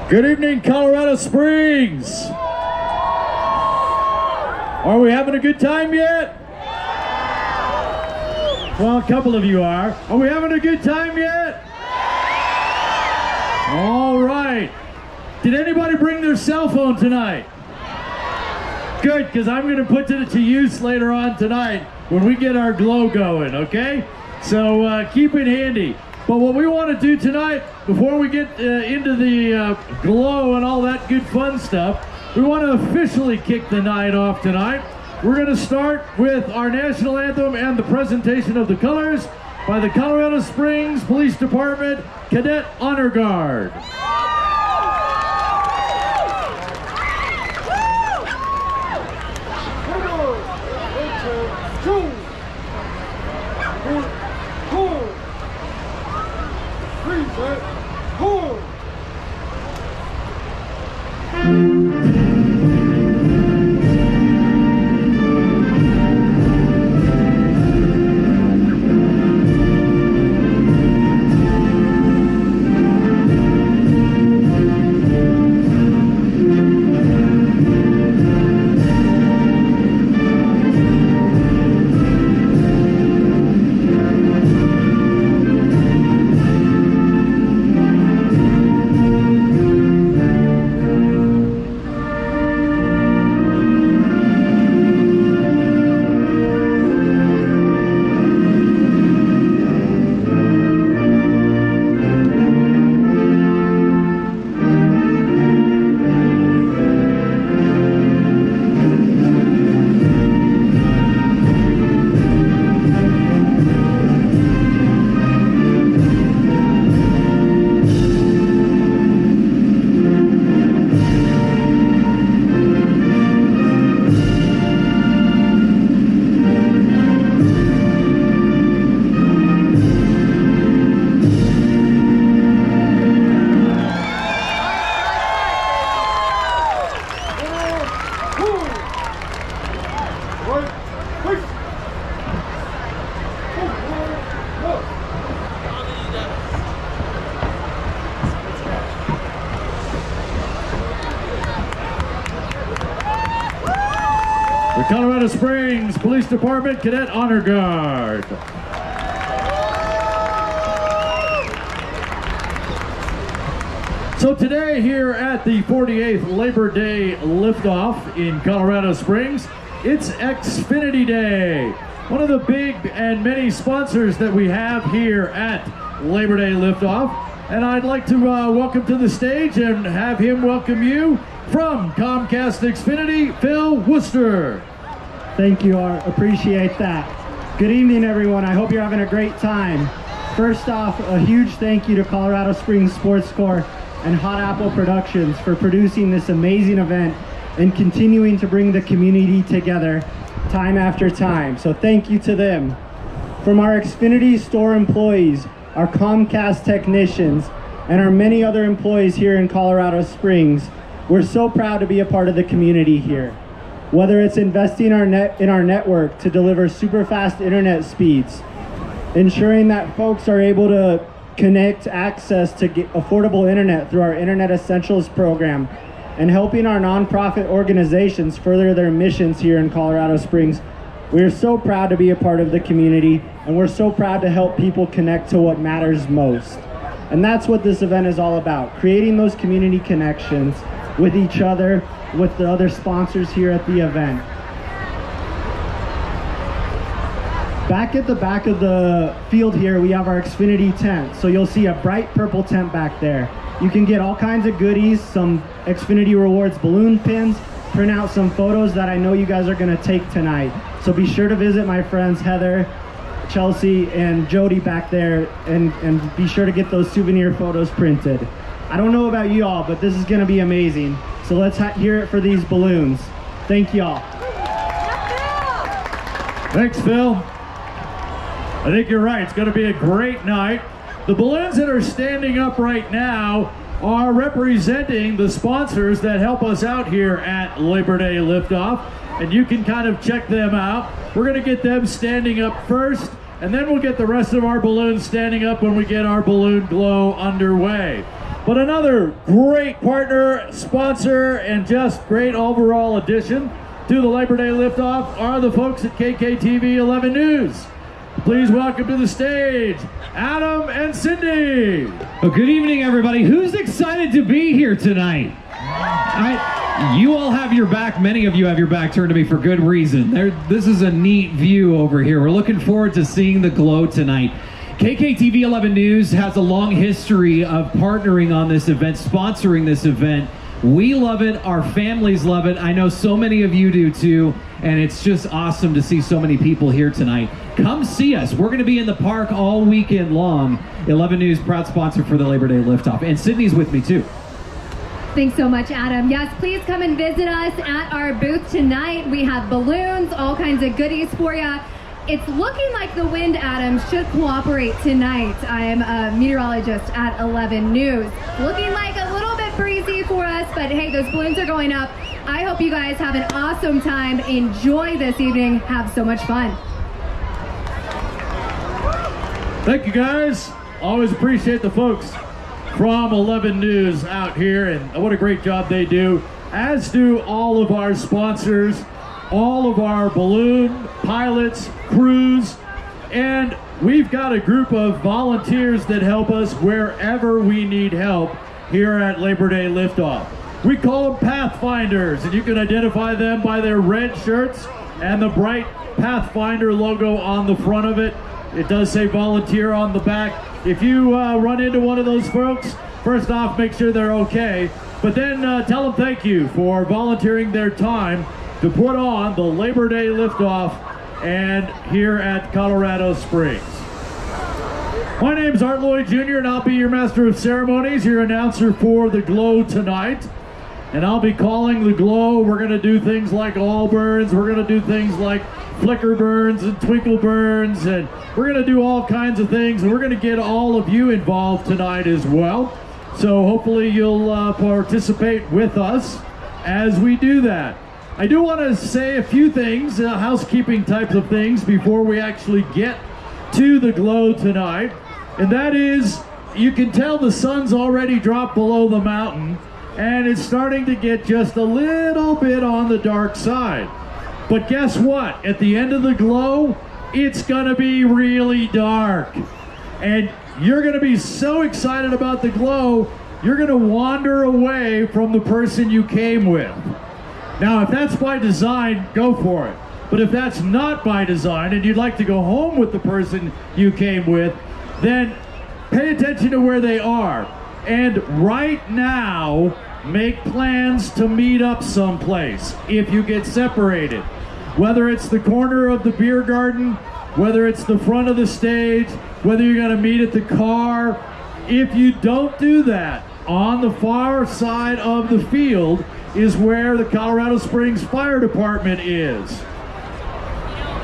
Good evening, Colorado Springs. Are we having a good time yet? Well, a couple of you are. Are we having a good time yet? All right. Did anybody bring their cell phone tonight? Good, because I'm going to put it to use later on tonight when we get our glow going, okay? So keep it handy. But what we want to do tonight, before we get into the glow and all that good fun stuff, we want to officially kick the night off tonight. We're going to start with our national anthem and the presentation of the colors by the Colorado Springs Police Department Cadet Honor Guard. Colorado Springs Police Department Cadet Honor Guard. So today here at the 48th Labor Day liftoff in Colorado Springs, it's Xfinity Day. One of the big and many sponsors that we have here at Labor Day liftoff. And I'd like to welcome to the stage and have him welcome you from Comcast Xfinity, Phil Worcester. Thank you, Art. Appreciate that. Good evening, everyone. I hope you're having a great time. First off, a huge thank you to Colorado Springs Sports Corps and Hot Apple Productions for producing this amazing event and continuing to bring the community together time after time. So thank you to them. From our Xfinity store employees, our Comcast technicians, and our many other employees here in Colorado Springs, we're so proud to be a part of the community here. Whether it's investing in our network to deliver super fast internet speeds, ensuring that folks are able to connect access to affordable internet through our Internet Essentials program, and helping our nonprofit organizations further their missions here in Colorado Springs, we are so proud to be a part of the community, and we're so proud to help people connect to what matters most. And that's what this event is all about, creating those community connections with each other, with the other sponsors here at the event. Back at the back of the field here, we have our Xfinity tent. So you'll see a bright purple tent back there. You can get all kinds of goodies, some Xfinity Rewards balloon pins, print out some photos that I know you guys are gonna take tonight. So be sure to visit my friends Heather, Chelsea, and Jody back there, and be sure to get those souvenir photos printed. I don't know about you all, but this is gonna be amazing. So let's hear it for these balloons. Thank y'all. Thanks, Phil. I think you're right. It's going to be a great night. The balloons that are standing up right now are representing the sponsors that help us out here at Labor Day Liftoff. and you can kind of check them out. We're going to get them standing up first, and then we'll get the rest of our balloons standing up when we get our balloon glow underway. But another great partner, sponsor, and just great overall addition to the Labor Day Liftoff are the folks at KKTV 11 News. Please welcome to the stage, Adam and Cindy. Well, good evening, everybody. Who's excited to be here tonight? You all have your back. Many of you have your back turned to me for good reason. This is a neat view over here. We're looking forward to seeing the glow tonight. KKTV 11 News has a long history of partnering on this event, sponsoring this event. We love it. Our families love it. I know so many of you do too, and it's just awesome to see so many people here tonight. Come see us. We're going to be in the park all weekend long. 11 News, proud sponsor for the Labor Day Liftoff. And Sydney's with me too. Thanks so much, Adam. Yes, please come and visit us at our booth tonight. We have balloons, all kinds of goodies for you. It's looking like the wind, Adam, should cooperate tonight. I am a meteorologist at 11 News. Looking like a little bit breezy for us, but hey, those balloons are going up. I hope you guys have an awesome time. Enjoy this evening. Have so much fun. Thank you, guys. Always appreciate the folks from 11 News out here, and what a great job they do, as do all of our sponsors, all of our balloon pilots, crews, and we've got a group of volunteers that help us wherever we need help here at Labor Day Liftoff. We call them Pathfinders, and you can identify them by their red shirts and the bright Pathfinder logo on the front of it. It does say volunteer on the back. If you run into one of those folks, first off, make sure they're okay, but then tell them thank you for volunteering their time to put on the Labor Day Liftoff and here at Colorado Springs. My name's Art Lloyd Jr., and I'll be your Master of Ceremonies, your announcer for the glow tonight. And I'll be calling the glow. We're going to do things like all burns. We're going to do things like flicker burns and twinkle burns, and we're going to do all kinds of things, and we're going to get all of you involved tonight as well. So hopefully you'll participate with us as we do that. I do want to say a few things, housekeeping types of things, before we actually get to the glow tonight. And that is, you can tell the sun's already dropped below the mountain, and it's starting to get just a little bit on the dark side. But guess what? At the end of the glow, it's gonna be really dark. And you're gonna be so excited about the glow, you're gonna wander away from the person you came with. Now, if that's by design, go for it. But if that's not by design and you'd like to go home with the person you came with, then pay attention to where they are. And right now, make plans to meet up someplace if you get separated. Whether it's the corner of the beer garden, whether it's the front of the stage, whether you're gonna meet at the car. If you don't do that, on the far side of the field is where the Colorado Springs Fire Department is.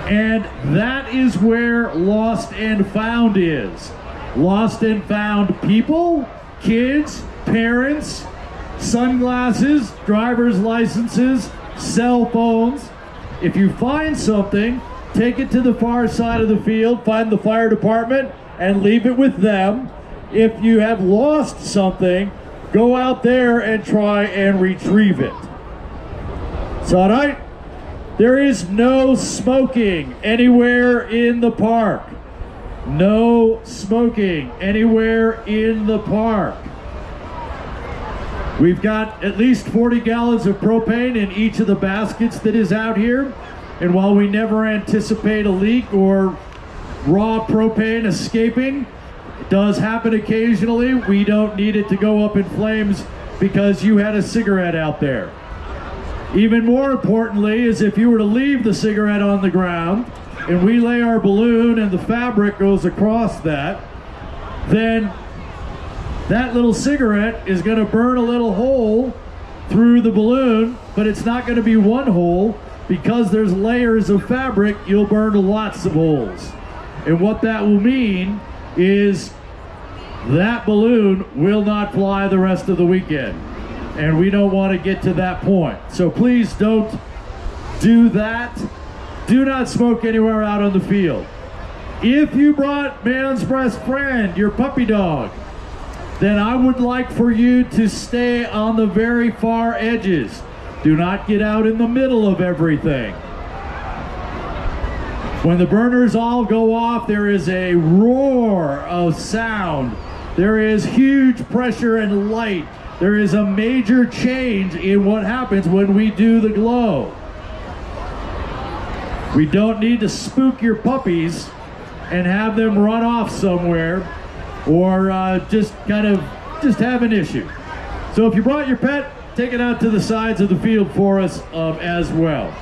And that is where Lost and Found is. Lost and found people, kids, parents, sunglasses, driver's licenses, cell phones. If you find something, take it to the far side of the field, find the fire department, and leave it with them. If you have lost something, go out there and try and retrieve it. So, all right? There is no smoking anywhere in the park. No smoking anywhere in the park. We've got at least 40 gallons of propane in each of the baskets that is out here. And while we never anticipate a leak or raw propane escaping, it does happen occasionally. We don't need it to go up in flames because you had a cigarette out there. Even more importantly is if you were to leave the cigarette on the ground and we lay our balloon and the fabric goes across that, then that little cigarette is going to burn a little hole through the balloon, but it's not going to be one hole. Because there's layers of fabric, you'll burn lots of holes. And what that will mean is that balloon will not fly the rest of the weekend. And we don't want to get to that point. So please don't do that. Do not smoke anywhere out on the field. If you brought man's best friend, your puppy dog, then I would like for you to stay on the very far edges. Do not get out in the middle of everything. When the burners all go off, there is a roar of sound. There is huge pressure and light. There is a major change in what happens when we do the glow. We don't need to spook your puppies and have them run off somewhere or just have an issue. So if you brought your pet, take it out to the sides of the field for us as well.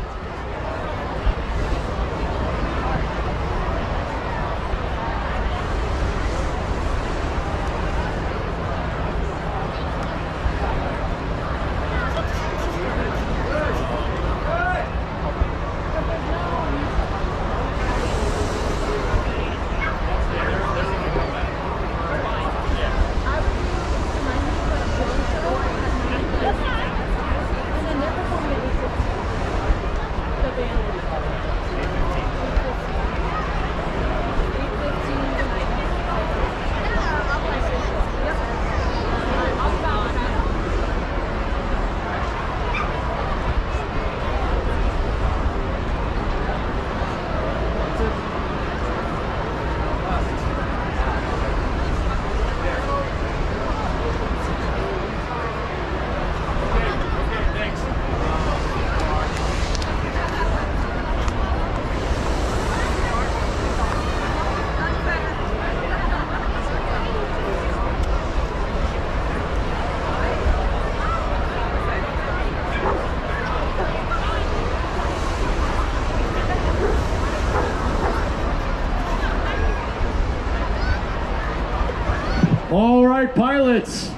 All right, pilots.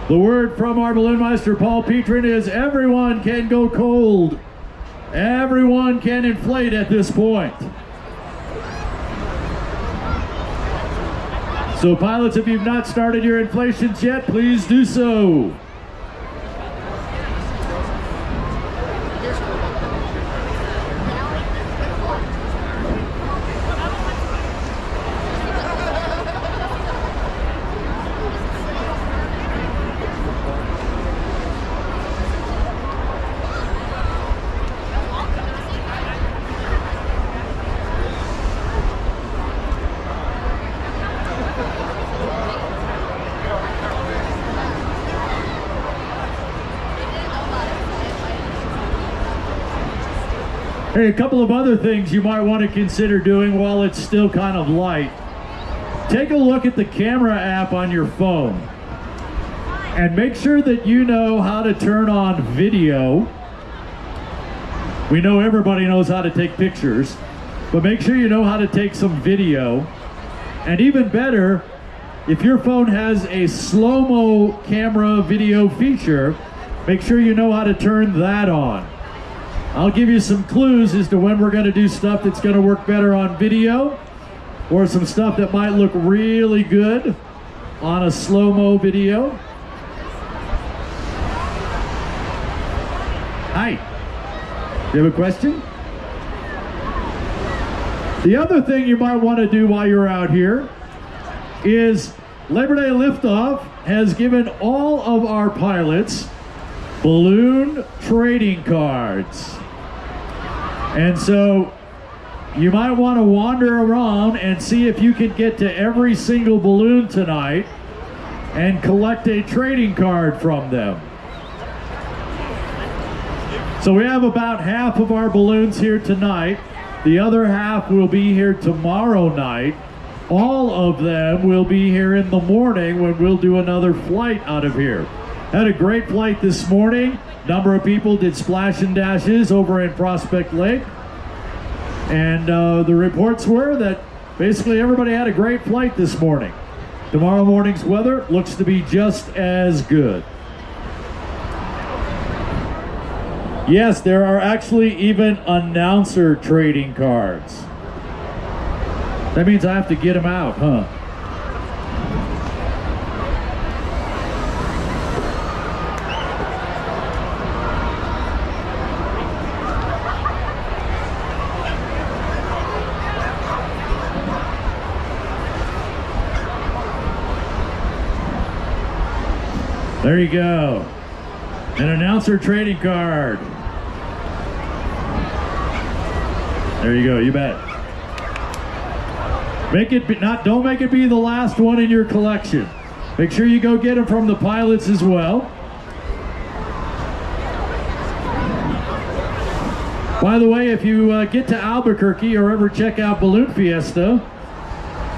The word from our balloon meister, Paul Petrin, is everyone can go cold. Everyone can inflate at this point. So pilots, if you've not started your inflations yet, please do so. Hey, a couple of other things you might want to consider doing while it's still kind of light. Take a look at the camera app on your phone and make sure that you know how to turn on video. We know everybody knows how to take pictures, but make sure you know how to take some video. And even better, if your phone has a slow-mo camera video feature, make sure you know how to turn that on. I'll give you some clues as to when we're going to do stuff that's going to work better on video, or some stuff that might look really good on a slow-mo video. Hi, you have a question? The other thing you might want to do while you're out here is Labor Day Liftoff has given all of our pilots balloon trading cards. And so you might want to wander around and see if you can get to every single balloon tonight and collect a trading card from them. So we have about half of our balloons here tonight. The other half will be here tomorrow night. All of them will be here in the morning when we'll do another flight out of here. Had a great flight this morning. Number of people did splash and dashes over in Prospect Lake. And the reports were that basically everybody had a great flight this morning. Tomorrow morning's weather looks to be just as good. Yes, there are actually even announcer trading cards. That means I have to get them out, huh? There you go. An announcer trading card. There you go, you bet. Don't make it be the last one in your collection. Make sure you go get them from the pilots as well. By the way, if you get to Albuquerque or ever check out Balloon Fiesta,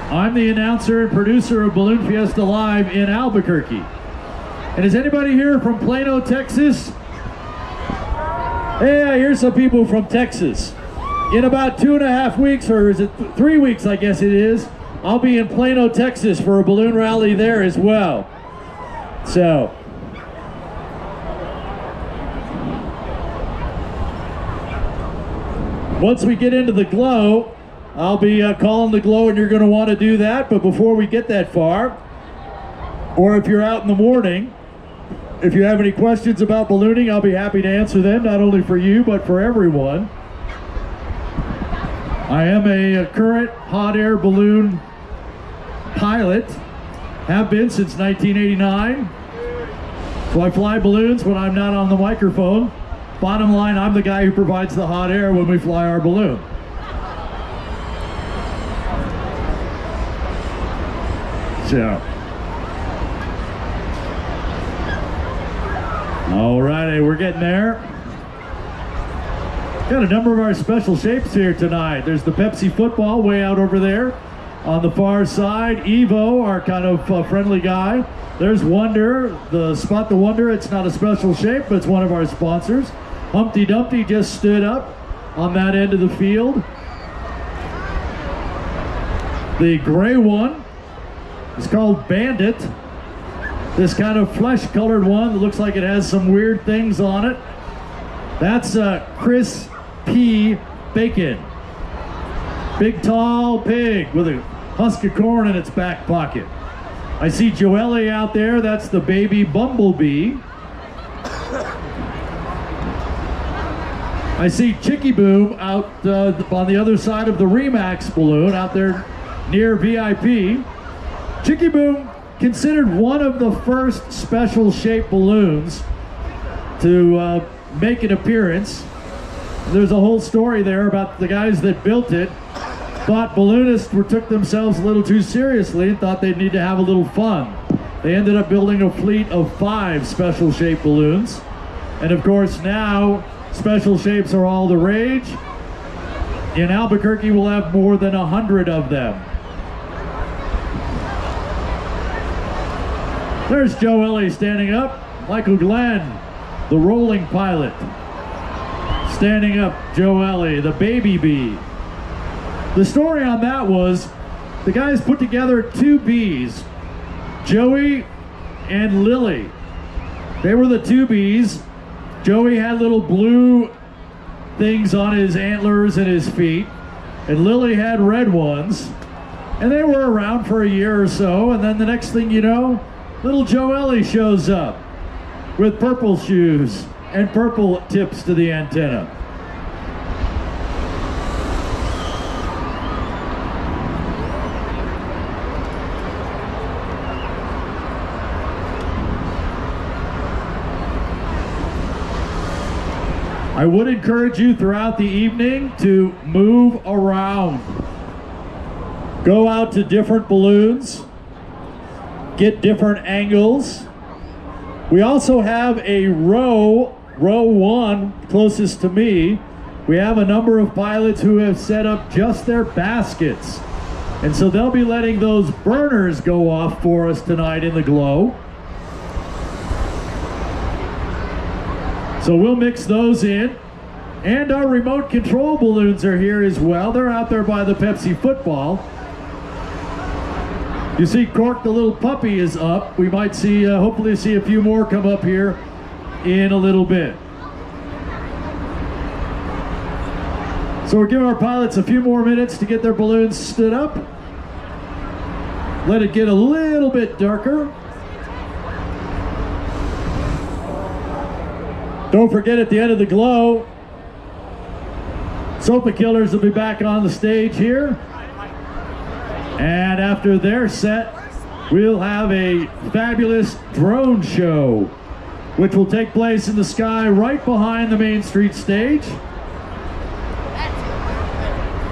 I'm the announcer and producer of Balloon Fiesta Live in Albuquerque. And is anybody here from Plano, Texas? Hey, I hear some people from Texas. In about 2.5 weeks, or is it 3 weeks, I guess it is, I'll be in Plano, Texas for a balloon rally there as well. So, once we get into the glow, I'll be calling the glow, and you're going to want to do that. But before we get that far, or if you're out in the morning, if you have any questions about ballooning, I'll be happy to answer them, not only for you, but for everyone. I am a current hot air balloon pilot, have been since 1989. So I fly balloons when I'm not on the microphone. Bottom line, I'm the guy who provides the hot air when we fly our balloon. So, all righty, we're getting there. Got a number of our special shapes here tonight. There's the Pepsi football way out over there. On the far side, Evo, our kind of friendly guy. There's Wonder, the Spot the Wonder. It's not a special shape, but it's one of our sponsors. Humpty Dumpty just stood up on that end of the field. The gray one is called Bandit. This kind of flesh-colored one that looks like it has some weird things on it. That's Chris P. Bacon. Big tall pig with a husk of corn in its back pocket. I see Joelle out there. That's the baby bumblebee. I see Chicky Boom out on the other side of the Remax balloon out there near VIP. Chicky Boom, considered one of the first special shaped balloons to make an appearance. There's a whole story there about the guys that built it thought balloonists took themselves a little too seriously and thought they'd need to have a little fun. They ended up building a fleet of 5 special shaped balloons. And of course now special shapes are all the rage. In Albuquerque we'll have more than 100 of them. There's Joe Ellie standing up. Michael Glenn, the rolling pilot. Standing up, Joe Ellie, the baby bee. The story on that was the guys put together 2 bees, Joey and Lily. They were the 2 bees. Joey had little blue things on his antlers and his feet, and Lily had red ones. And they were around for a year or so, and then the next thing you know, little Joe Ellie shows up with purple shoes and purple tips to the antenna. I would encourage you throughout the evening to move around. Go out to different balloons, get different angles. We also have a row 1 closest to me. We have a number of pilots who have set up just their baskets. And so they'll be letting those burners go off for us tonight in the glow. So we'll mix those in. And our remote control balloons are here as well. They're out there by the Pepsi football. You see Cork the little puppy is up. We might see, hopefully see a few more come up here in a little bit. So we're giving our pilots a few more minutes to get their balloons stood up. Let it get a little bit darker. Don't forget at the end of the glow, Sofa Killers will be back on the stage here. And after they're set, we'll have a fabulous drone show, which will take place in the sky right behind the Main Street stage.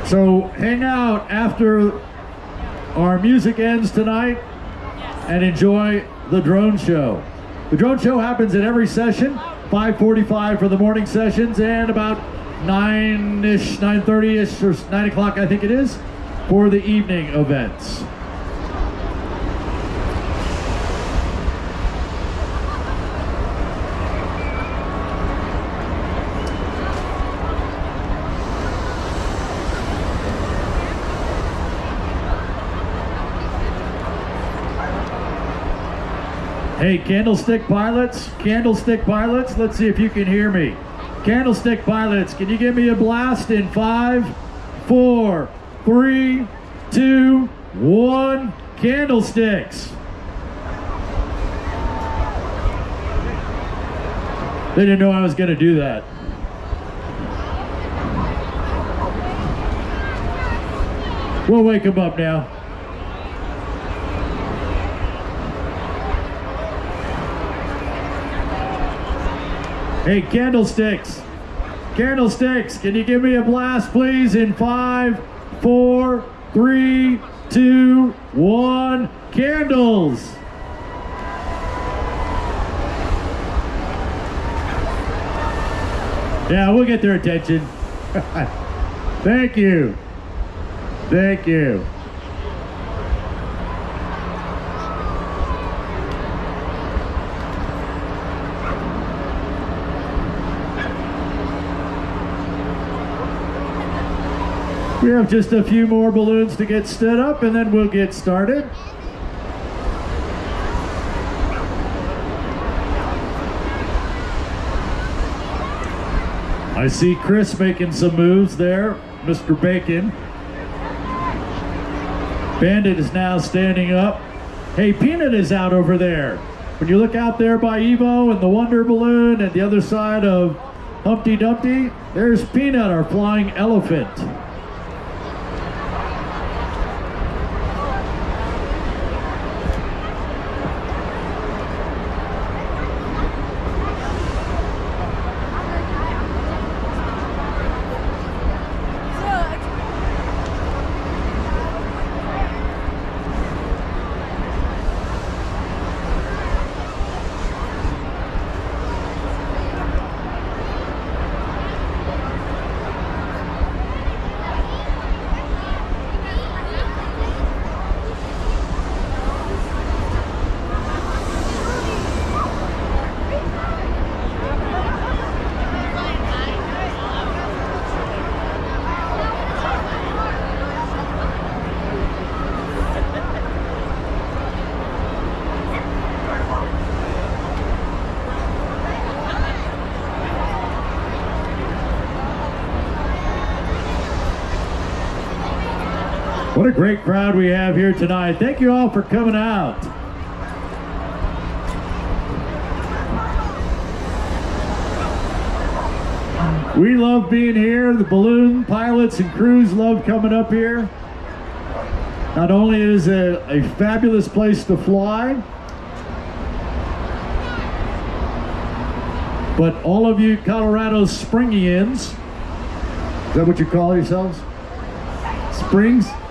So hang out after our music ends tonight and enjoy the drone show. The drone show happens at every session, 5:45 for the morning sessions and about 9-ish, 9:30-ish, or 9 o'clock I think it is, for the evening events. Hey, Candlestick Pilots, let's see if you can hear me. Candlestick Pilots, can you give me a blast in 5, 4, 3, 2, 1, Candlesticks. They didn't know I was going to do that. We'll wake them up now. Hey, Candlesticks, can you give me a blast, please, in 5, 4, 3, 2, 1, candles. Yeah, we'll get their attention. Thank you. Thank you. We have just a few more balloons to get stood up and then we'll get started. I see Chris making some moves there, Mr. Bacon. Bandit is now standing up. Hey, Peanut is out over there. When you look out there by Evo and the Wonder Balloon and the other side of Humpty Dumpty, there's Peanut, our flying elephant. What a great crowd we have here tonight. Thank you all for coming out. We love being here. The balloon pilots and crews love coming up here. Not only is it a fabulous place to fly, but all of you Colorado Springians, is that what you call yourselves? Springsians?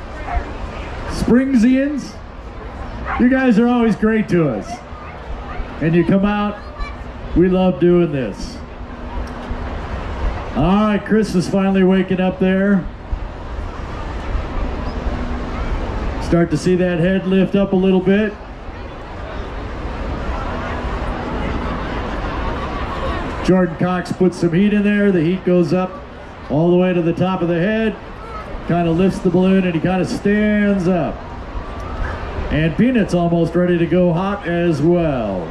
You guys are always great to us. And you come out, we love doing this. All right, Chris is finally waking up there. Start to see that head lift up a little bit. Jordan Cox puts some heat in there. The heat goes up all the way to the top of the head. Kind of lifts the balloon and he kind of stands up. And Peanut's almost ready to go hot as well.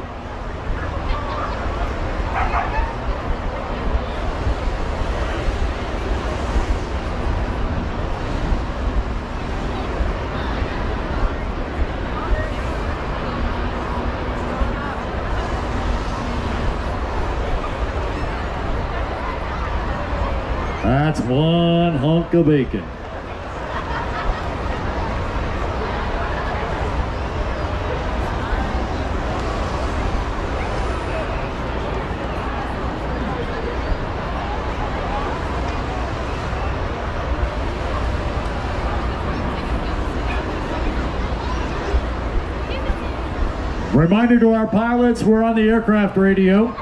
That's one hunk of bacon. Reminder to our pilots, we're on the aircraft radio.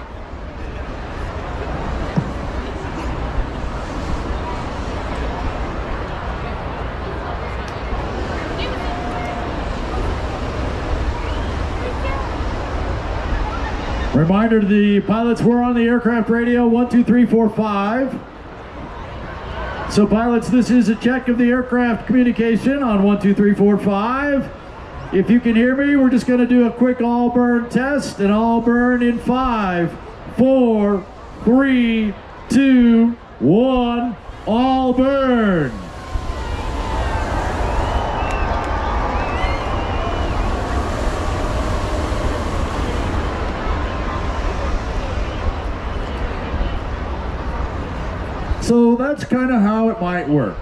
Reminder to the pilots, we're on the aircraft radio, 1, 2, 3, 4, 5. So pilots, this is a check of the aircraft communication on 1, 2, 3, 4, 5. If you can hear me, we're just gonna do a quick all burn test, and all burn in 5, 4, 3, 2, 1, all burn. So that's kind of how it might work.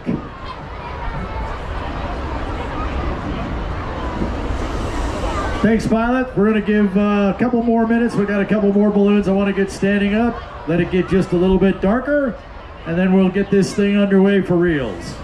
Thanks, pilot. We're going to give a couple more minutes. We got a couple more balloons I want to get standing up. Let it get just a little bit darker, and then we'll get this thing underway for reals.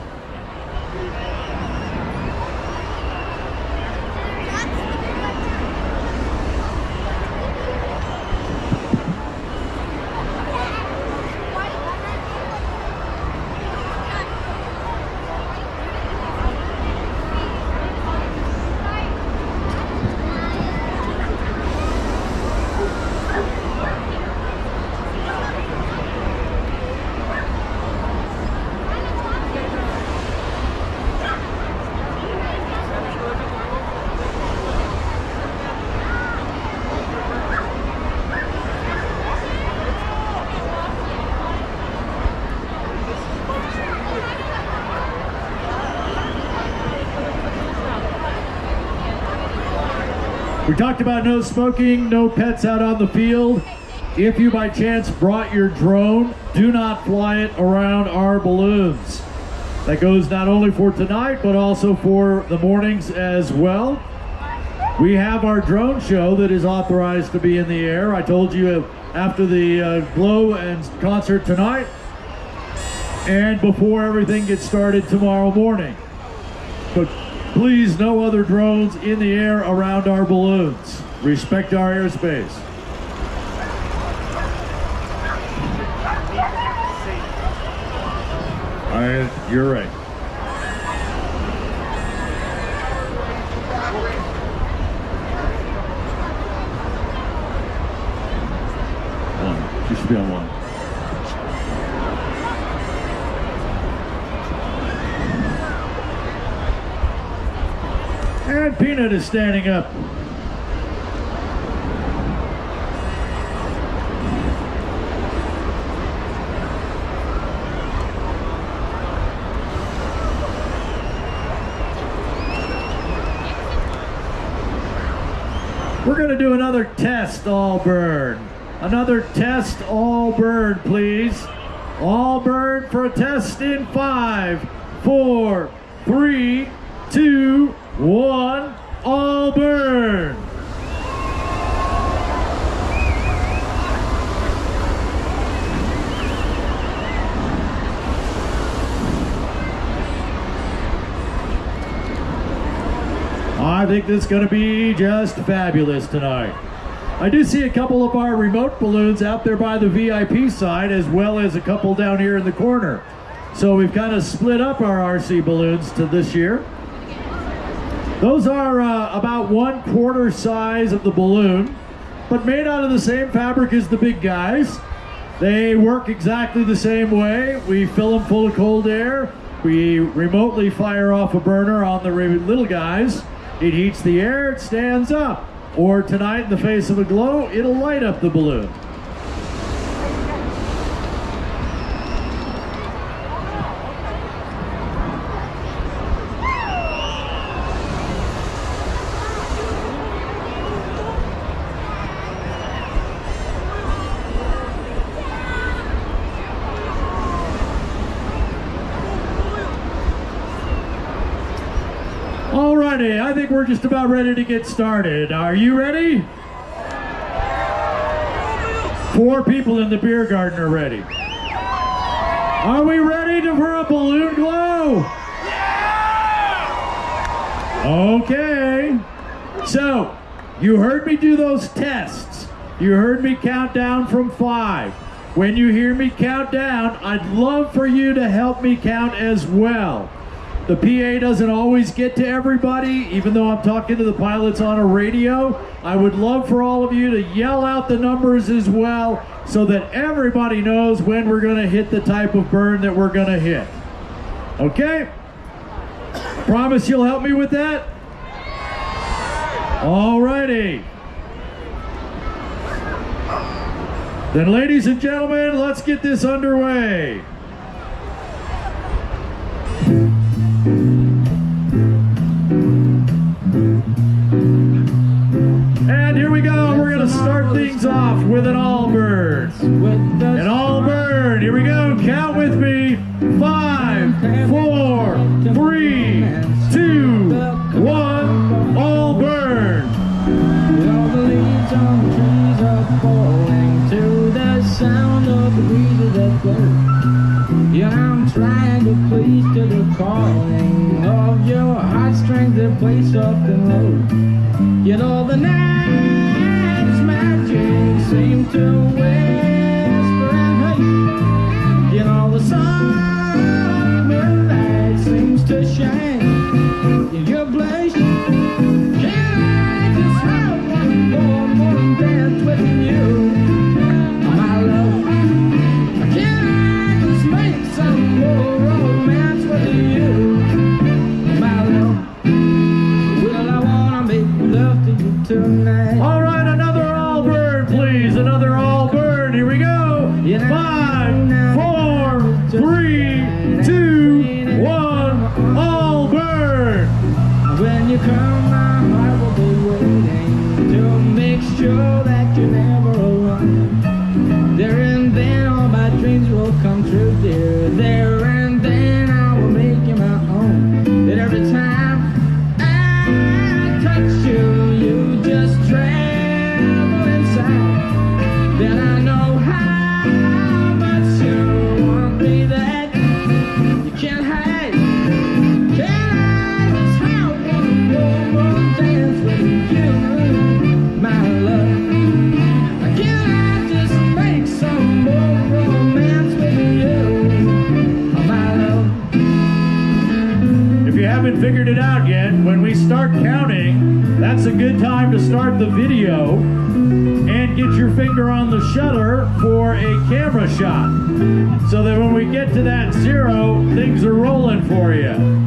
We talked about no smoking, no pets out on the field. If you by chance brought your drone, do not fly it around our balloons. That goes not only for tonight, but also for the mornings as well. We have our drone show that is authorized to be in the air. I told you after the Glow and concert tonight, and before everything gets started tomorrow morning. But please, no other drones in the air around our balloons. Respect our airspace. You're right. One. You should be on one. And Peanut is standing up. We're going to do another test all burn. Another test all burn, please. All burn for a test in 5, 4, 3, 2, 1, all burn. I think this is going to be just fabulous tonight. I do see a couple of our remote balloons out there by the VIP side, as well as a couple down here in the corner. So we've kind of split up our RC balloons to this year. Those are about 1/4 size of the balloon, but made out of the same fabric as the big guys. They work exactly the same way. We fill them full of cold air. We remotely fire off a burner on the little guys. It heats the air, it stands up. Or tonight, in the face of a glow, it'll light up the balloon. Alrighty, I think we're just about ready to get started. Are you ready? 4 people in the beer garden are ready. Are we ready for a balloon glow? Yeah! Okay. So, you heard me do those tests. You heard me count down from 5. When you hear me count down, I'd love for you to help me count as well. The PA doesn't always get to everybody, even though I'm talking to the pilots on a radio. I would love for all of you to yell out the numbers as well so that everybody knows when we're going to hit the type of burn that we're going to hit. Okay? Promise you'll help me with that? Alrighty. Then, ladies and gentlemen, let's get this underway. And here we go. We're going to start things off with an all burn. An all burn. Here we go. Count with me. 5, 4, 3, 2, 1. All burn. All the leaves on the trees are falling to the sound of the breezes that blow. Yeah, I'm trying to please to the calling of your heartstrings that play soft and low. Yet all the night's magic seem to whisper and hate. Yet all the summer light seems to shine in your place. Dance with you, my love. Can I just make some more romance with you, my love? Well, I wanna make love to you tonight. All right, another all burn, please. Another all burn. Here we go. 5, 4, 3, 2, 1. All burn. When you come, my heart will be waiting to make sure that you're never alone. There and then all my dreams will come true, dear. There and then I will make you my own. That every time I touch you, you just tremble inside. Then I know how much you want me that you can't hide. Can I just have one more dance with you, my love? Can I just make some more romance with you, my love? If you haven't figured it out yet, when we start counting, that's a good time to start the video and get your finger on the shutter for a camera shot so that when we get to that 0, things are rolling for you.